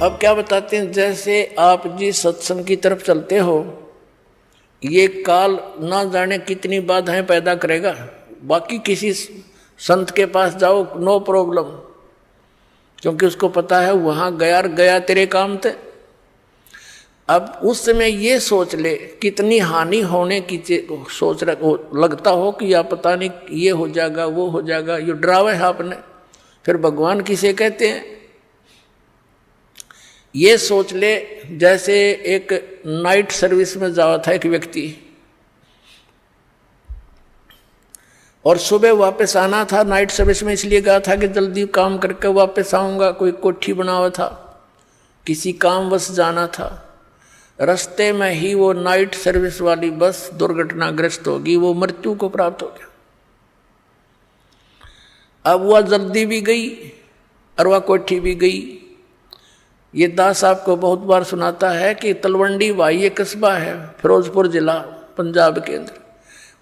अब क्या बताते हैं, जैसे आप जी सत्संग की तरफ चलते हो, ये काल ना जाने कितनी बाधाएं पैदा करेगा। बाकी किसी संत के पास जाओ, नो प्रॉब्लम, क्योंकि उसको पता है वहां गया तेरे काम थे। अब उस समय ये सोच ले कितनी हानि होने की सोच लगता हो कि या पता नहीं ये हो जाएगा वो हो जाएगा, ये डरावा है आपने। फिर भगवान किसे कहते हैं? ये सोच ले जैसे एक नाइट सर्विस में जावा था एक व्यक्ति, और सुबह वापस आना था। नाइट सर्विस में इसलिए गया था कि जल्दी काम करके वापस आऊंगा, कोई कोठी बना हुआ था, किसी कामवश जाना था। रास्ते में ही वो नाइट सर्विस वाली बस दुर्घटनाग्रस्त होगी, वो मृत्यु को प्राप्त हो गया। अब वह जल्दी भी गई और वह कोठी भी गई। ये दास आपको बहुत बार सुनाता है कि तलवंडी भाई एक कस्बा है, फिरोजपुर जिला, पंजाब के अंदर।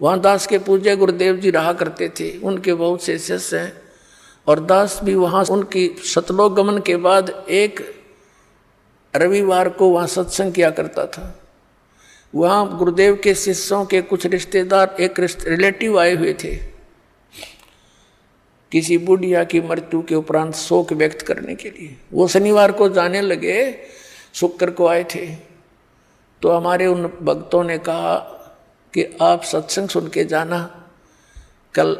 वहाँ दास के पूज्य गुरुदेव जी रहा करते थे, उनके बहुत से शिष्य हैं। और दास भी वहाँ उनकी सतलोक गमन के बाद एक रविवार को वहाँ सत्संग किया करता था। वहाँ गुरुदेव के शिष्यों के कुछ रिश्तेदार, एक रिलेटिव आए हुए थे किसी बुढ़िया की मृत्यु के उपरांत शोक व्यक्त करने के लिए। वो शनिवार को जाने लगे, शुक्र को आए थे। तो हमारे उन भक्तों ने कहा कि आप सत्संग सुन के जाना, कल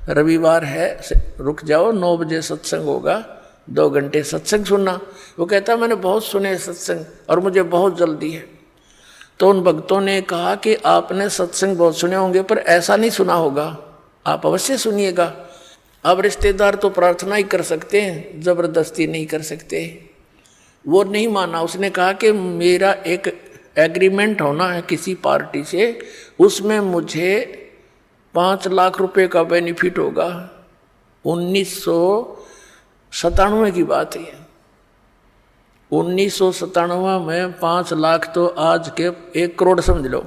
रविवार है, रुक जाओ, 9 बजे सत्संग होगा, 2 घंटे सत्संग सुनना। वो कहता मैंने बहुत सुने सत्संग और मुझे बहुत जल्दी है। तो उन भक्तों ने कहा कि आपने सत्संग बहुत सुने होंगे पर ऐसा नहीं सुना होगा, आप अवश्य सुनिएगा। अब रिश्तेदार तो प्रार्थना ही कर सकते हैं, जबरदस्ती नहीं कर सकते। वो नहीं माना, उसने कहा कि मेरा एक एग्रीमेंट होना है किसी पार्टी से, उसमें मुझे 5 लाख रुपए का बेनिफिट होगा। 1997 की बात है। 1997 में 5 लाख तो आज के 1 करोड़ समझ लो।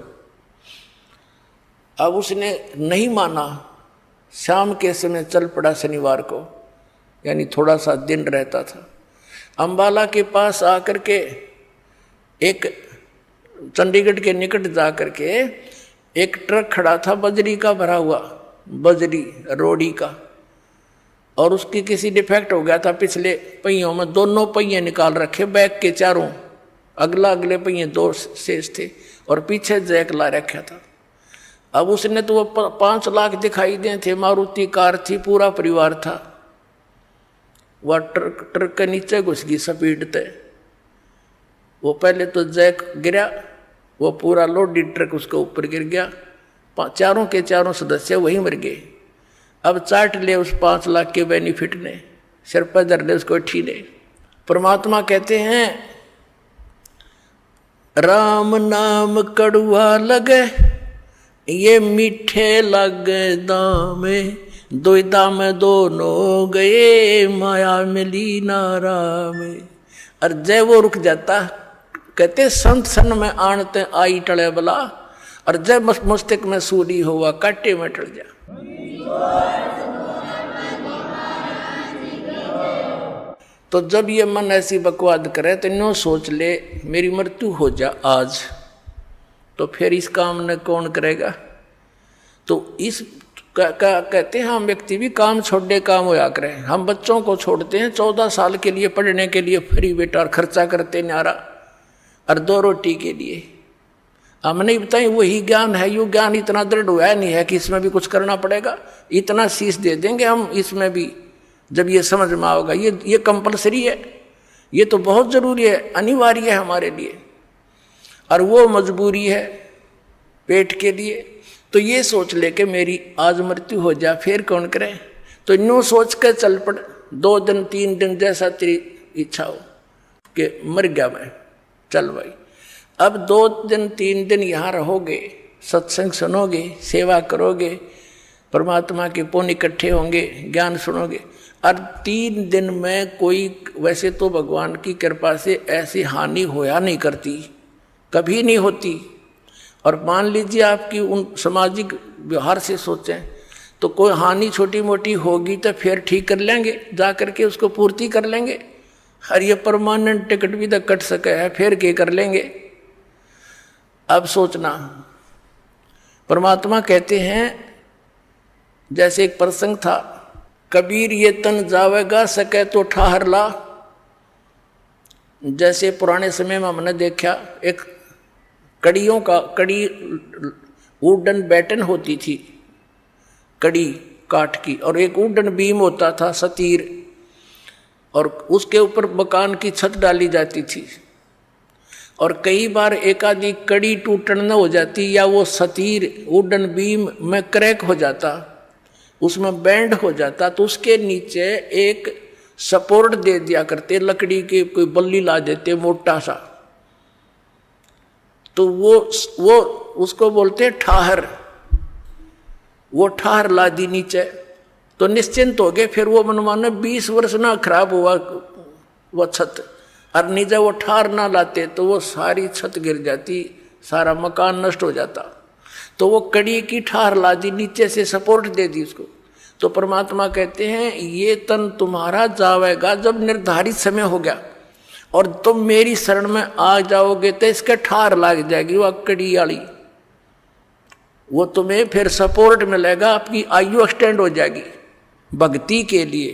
अब उसने नहीं माना, शाम के समय चल पड़ा शनिवार को, यानी थोड़ा सा दिन रहता था। अंबाला के पास आकर के एक चंडीगढ़ के निकट जाकर के एक ट्रक खड़ा था बजरी का भरा हुआ, बजरी रोड़ी का, और उसकी किसी डिफेक्ट हो गया था। पिछले पहियों में दोनों पहिए निकाल रखे, बैक के चारों, अगले पहिए 2 शेष थे और पीछे जैक ला रखा था। अब उसने तो वो 5 लाख दिखाई दे थे, मारुति कार थी, पूरा परिवार था। वह ट्रक के नीचे घुस गई स्पीड तय। वो पहले तो जैक गिरा, वो पूरा लोडेड ट्रक उसके ऊपर गिर गया, चारों के चारों सदस्य वहीं मर गए। अब चाट ले उस 5 लाख के बेनिफिट ने, सिर पर धर ले उसको ठीने। परमात्मा कहते हैं राम नाम कड़ुआ लगे, ये मीठे लगे दामे, दुविधा में दोनों गए, माया मिली नारा में। और जय वो रुक जाता, कहते संत सन में आणते आई टले बला, और जय मस्तक में सूरी हुआ काटे में टल जा। तो जब ये मन ऐसी बकवाद करे तो नो सोच ले मेरी मृत्यु हो जा आज, तो फिर इस काम ने कौन करेगा? तो इस कहते हैं हम व्यक्ति भी काम छोड़े काम होया करें। हम बच्चों को छोड़ते हैं 14 साल के लिए पढ़ने के लिए फ्री बेटा, और खर्चा करते न्यारा, और 2 रोटी के लिए। हम नहीं बताएं वही ज्ञान है, यू ज्ञान इतना दृढ़ हुआ नहीं है कि इसमें भी कुछ करना पड़ेगा। इतना शीश दे देंगे हम इसमें भी, जब ये समझ में आओगा। ये कंपलसरी है, ये तो बहुत जरूरी है, अनिवार्य है हमारे लिए, और वो मजबूरी है पेट के लिए। तो ये सोच ले कि मेरी आज मृत्यु हो जाए, फिर कौन करे? तो यूँ सोच कर चल पड़, 2 दिन 3 दिन जैसा तेरी इच्छा हो कि मर गया मैं, चल भाई। अब 2 दिन 3 दिन यहाँ रहोगे, सत्संग सुनोगे, सेवा करोगे, परमात्मा के पुण्य इकट्ठे होंगे, ज्ञान सुनोगे, और 3 दिन में कोई, वैसे तो भगवान की कृपा से ऐसी हानि होया नहीं करती, कभी नहीं होती। और मान लीजिए आपकी उन सामाजिक व्यवहार से सोचें तो कोई हानि छोटी मोटी होगी तो फिर ठीक कर लेंगे, जा करके उसको पूर्ति कर लेंगे। और ये परमानेंट टिकट भी तो कट सके है, फिर क्या कर लेंगे। अब सोचना, परमात्मा कहते हैं, जैसे एक प्रसंग था, कबीर ये तन जावेगा सके तो ठहर ला। जैसे पुराने समय में हमने देखा, एक कड़ी वुडन बैटन होती थी, कड़ी काठ की, और एक वुडन बीम होता था, सतीर, और उसके ऊपर मकान की छत डाली जाती थी। और कई बार एक आधी कड़ी टूटन न हो जाती, या वो सतीर वुडन बीम में क्रैक हो जाता, उसमें बैंड हो जाता, तो उसके नीचे एक सपोर्ट दे दिया करते, लकड़ी के कोई बल्ली ला देते मोटा सा, तो वो उसको बोलते ठहर। वो ठहर ला दी नीचे, तो निश्चिंत हो गए। फिर वो मनमाना 20 वर्ष ना खराब हुआ वो छत, और नीचे वो ठहर ना लाते तो वो सारी छत गिर जाती, सारा मकान नष्ट हो जाता। तो वो कड़ी की ठहर ला दी, नीचे से सपोर्ट दे दी उसको। तो परमात्मा कहते हैं, ये तन तुम्हारा जावेगा जब निर्धारित समय हो गया, और तुम मेरी शरण में आ जाओगे तो इसके ठार लग जाएगी वह कड़ी वाली, वो तुम्हें फिर सपोर्ट मिलेगा, आपकी आयु एक्सटेंड हो जाएगी भक्ति के लिए।